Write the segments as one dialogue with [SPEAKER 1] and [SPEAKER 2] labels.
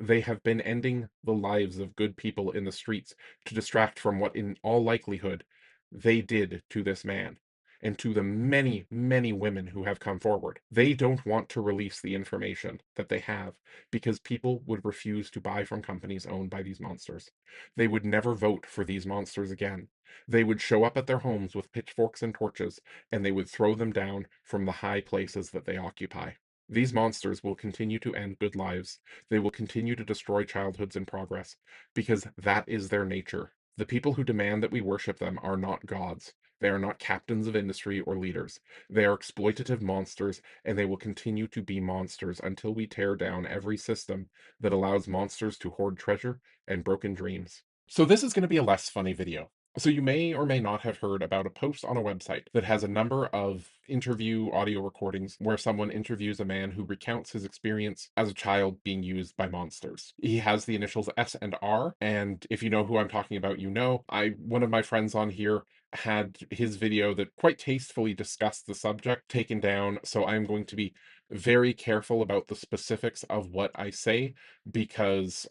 [SPEAKER 1] They have been ending the lives of good people in the streets to distract from what, in all likelihood, they did to this man and to the many, many women who have come forward. They don't want to release the information that they have because people would refuse to buy from companies owned by these monsters. They would never vote for these monsters again. They would show up at their homes with pitchforks and torches, and they would throw them down from the high places that they occupy. These monsters will continue to end good lives. They will continue to destroy childhoods and progress because that is their nature. The people who demand that we worship them are not gods. They are not captains of industry or leaders. They are exploitative monsters, and they will continue to be monsters until we tear down every system that allows monsters to hoard treasure and broken dreams. So this is going to be a less funny video. So you may or may not have heard about a post on a website that has a number of interview audio recordings where someone interviews a man who recounts his experience as a child being used by monsters. He has the initials S and R, and if you know who I'm talking about, you know. One of my friends on here had his video that quite tastefully discussed the subject taken down, so I'm going to be very careful about the specifics of what I say because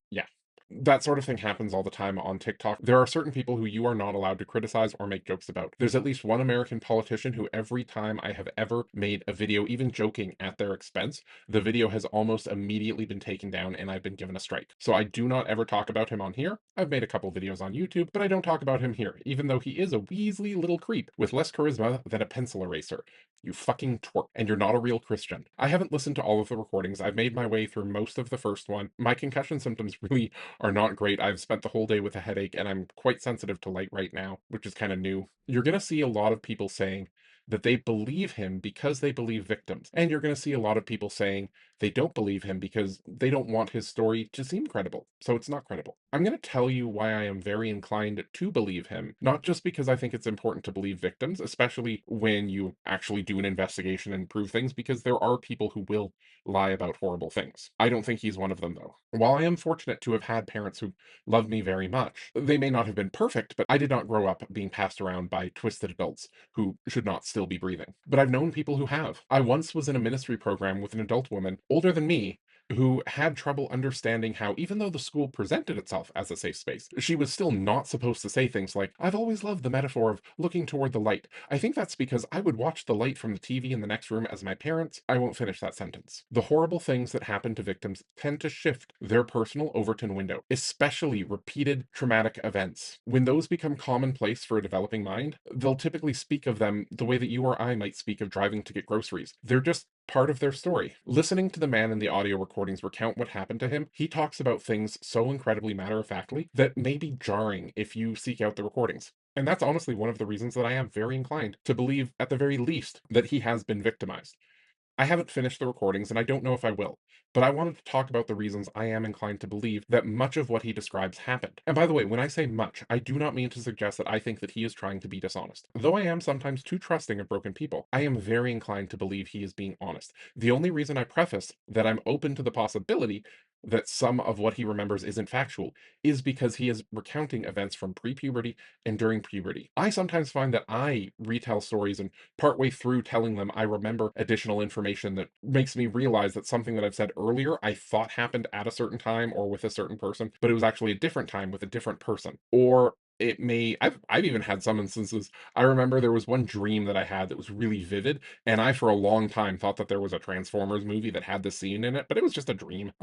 [SPEAKER 1] yeah, that sort of thing happens all the time on TikTok. There are certain people who you are not allowed to criticize or make jokes about. There's at least one American politician who every time I have ever made a video, even joking at their expense, the video has almost immediately been taken down and I've been given a strike. So I do not ever talk about him on here. I've made a couple videos on YouTube, but I don't talk about him here, even though he is a weaselly little creep with less charisma than a pencil eraser. You fucking twerp, and you're not a real Christian. I haven't listened to all of the recordings. I've made my way through most of the first one. My concussion symptoms really are not great. I've spent the whole day with a headache and I'm quite sensitive to light right now, which is kind of new. You're going to see a lot of people saying that they believe him because they believe victims. And you're going to see a lot of people saying they don't believe him because they don't want his story to seem credible. So it's not credible. I'm going to tell you why I am very inclined to believe him, not just because I think it's important to believe victims, especially when you actually do an investigation and prove things, because there are people who will lie about horrible things. I don't think he's one of them, though. While I am fortunate to have had parents who loved me very much, they may not have been perfect, but I did not grow up being passed around by twisted adults who should not still be breathing. But I've known people who have. I once was in a ministry program with an adult woman older than me who had trouble understanding how, even though the school presented itself as a safe space, she was still not supposed to say things like, I've always loved the metaphor of looking toward the light. I think that's because I would watch the light from the TV in the next room as my parents. I won't finish that sentence. The horrible things that happen to victims tend to shift their personal Overton window, especially repeated traumatic events. When those become commonplace for a developing mind, they'll typically speak of them the way that you or I might speak of driving to get groceries. They're just part of their story. Listening to the man in the audio recordings recount what happened to him, he talks about things so incredibly matter-of-factly that may be jarring if you seek out the recordings. And that's honestly one of the reasons that I am very inclined to believe, at the very least, that he has been victimized. I haven't finished the recordings and I don't know if I will, but I wanted to talk about the reasons I am inclined to believe that much of what he describes happened. And by the way, when I say much, I do not mean to suggest that I think that he is trying to be dishonest. Though I am sometimes too trusting of broken people, I am very inclined to believe he is being honest. The only reason I preface that I'm open to the possibility that some of what he remembers isn't factual is because he is recounting events from pre-puberty and during puberty. I sometimes find that I retell stories and partway through telling them, I remember additional information that makes me realize that something that I've said earlier I thought happened at a certain time or with a certain person, but it was actually a different time with a different person. Or it may, I've even had some instances. I remember there was one dream that I had that was really vivid, and I for a long time thought that there was a Transformers movie that had this scene in it, but it was just a dream.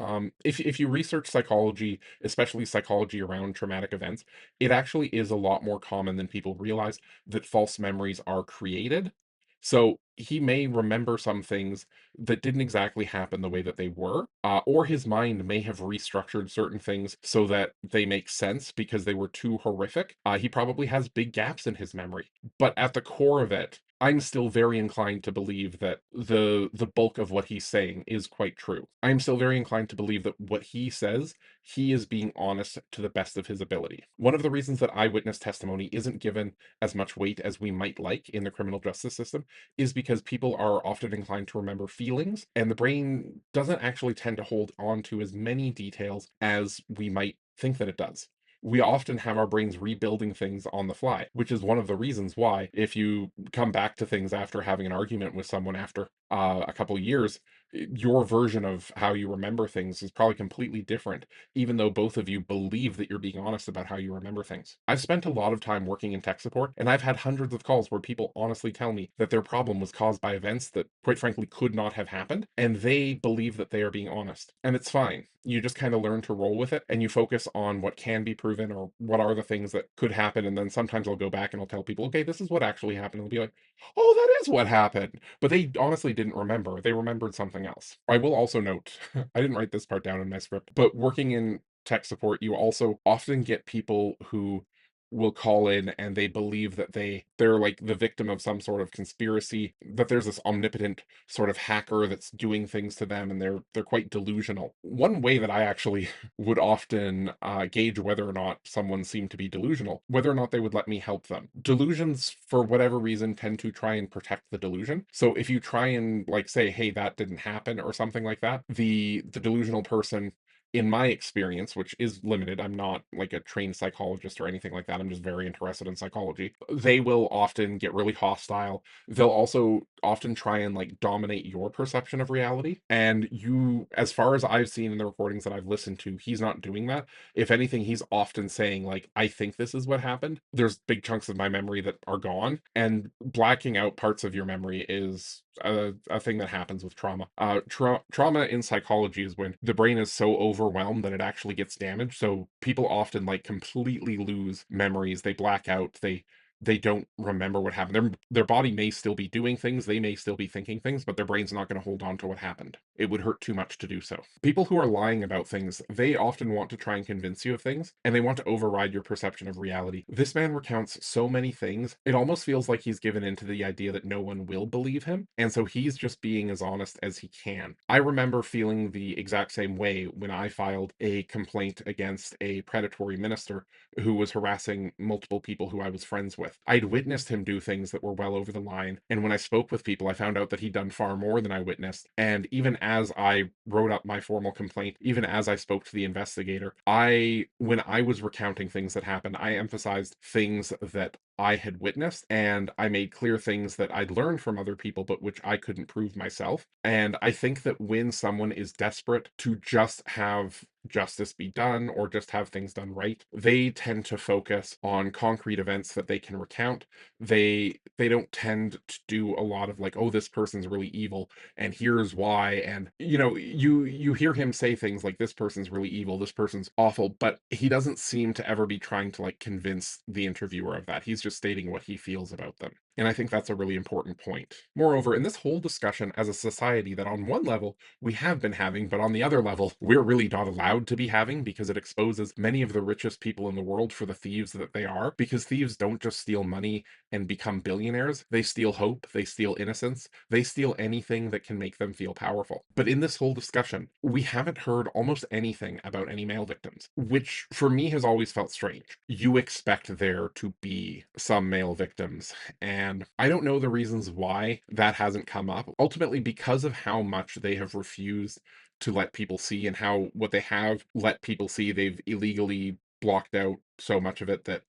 [SPEAKER 1] If you research psychology, especially psychology around traumatic events, it actually is a lot more common than people realize that false memories are created. So he may remember some things that didn't exactly happen the way that they were, or his mind may have restructured certain things so that they make sense because they were too horrific. He probably has big gaps in his memory, but at the core of it, I'm still very inclined to believe that the bulk of what he's saying is quite true. I'm still very inclined to believe that what he says, he is being honest to the best of his ability. One of the reasons that eyewitness testimony isn't given as much weight as we might like in the criminal justice system is because people are often inclined to remember feelings, and the brain doesn't actually tend to hold on to as many details as we might think that it does. We often have our brains rebuilding things on the fly, which is one of the reasons why, if you come back to things after having an argument with someone after a couple years, your version of how you remember things is probably completely different, even though both of you believe that you're being honest about how you remember things. I've spent a lot of time working in tech support, and I've had hundreds of calls where people honestly tell me that their problem was caused by events that, quite frankly, could not have happened, and they believe that they are being honest. And it's fine. You just kind of learn to roll with it, and you focus on what can be proven or what are the things that could happen. And then sometimes I'll go back and I'll tell people, okay, this is what actually happened. And they'll be like, oh, that is what happened. But they honestly didn't remember. They remembered something else. I will also note, I didn't write this part down in my script, but working in tech support, you also often get people who will call in and they believe that they're like the victim of some sort of conspiracy, that there's this omnipotent sort of hacker that's doing things to them, and they're quite delusional. One way that I actually would often gauge whether or not someone seemed to be delusional, whether or not they would let me help them. Delusions, for whatever reason, tend to try and protect the delusion. So if you try and like say, hey, that didn't happen or something like that, the delusional person, in my experience, which is limited, I'm not like a trained psychologist or anything like that. I'm just very interested in psychology. They will often get really hostile. They'll also often try and like dominate your perception of reality. And you, as far as I've seen in the recordings that I've listened to, he's not doing that. If anything, he's often saying, like, I think this is what happened. There's big chunks of my memory that are gone, and blacking out parts of your memory is a thing that happens with trauma. Trauma in psychology is when the brain is so overwhelmed that it actually gets damaged. So people often like completely lose memories. They black out. They don't remember what happened. Their body may still be doing things, they may still be thinking things, but their brain's not going to hold on to what happened. It would hurt too much to do so. People who are lying about things, they often want to try and convince you of things, and they want to override your perception of reality. This man recounts so many things, it almost feels like he's given into the idea that no one will believe him, and so he's just being as honest as he can. I remember feeling the exact same way when I filed a complaint against a predatory minister who was harassing multiple people who I was friends with. I'd witnessed him do things that were well over the line, and when I spoke with people, I found out that he'd done far more than I witnessed. And even as I wrote up my formal complaint, even as I spoke to the investigator, when I was recounting things that happened, I emphasized things that I had witnessed, and I made clear things that I'd learned from other people, but which I couldn't prove myself. And I think that when someone is desperate to just have justice be done or just have things done right, they tend to focus on concrete events that they can recount. They don't tend to do a lot of like, oh, this person's really evil and here's why. And you hear him say things like, this person's really evil, this person's awful, but he doesn't seem to ever be trying to like convince the interviewer of that. He's just stating what he feels about them. And I think that's a really important point. Moreover, in this whole discussion as a society that on one level we have been having, but on the other level, we're really not allowed to be having because it exposes many of the richest people in the world for the thieves that they are. Because thieves don't just steal money and become billionaires, they steal hope, they steal innocence, they steal anything that can make them feel powerful. But in this whole discussion, we haven't heard almost anything about any male victims, which for me has always felt strange. You expect there to be some male victims, and I don't know the reasons why that hasn't come up. Ultimately, because of how much they have refused to let people see, and how what they have let people see, they've illegally blocked out so much of it that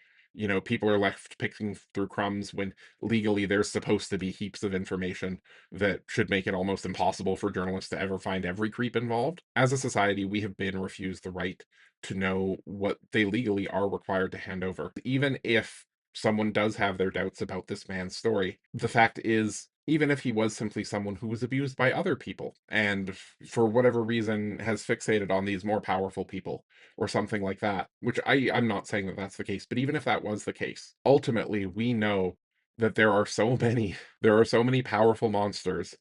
[SPEAKER 1] people are left picking through crumbs when legally there's supposed to be heaps of information that should make it almost impossible for journalists to ever find every creep involved. As a society, we have been refused the right to know what they legally are required to hand over. Even if someone does have their doubts about this man's story, the fact is, even if he was simply someone who was abused by other people and for whatever reason has fixated on these more powerful people or something like that, which I'm not saying that that's the case, but even if that was the case, ultimately we know that there are so many powerful monsters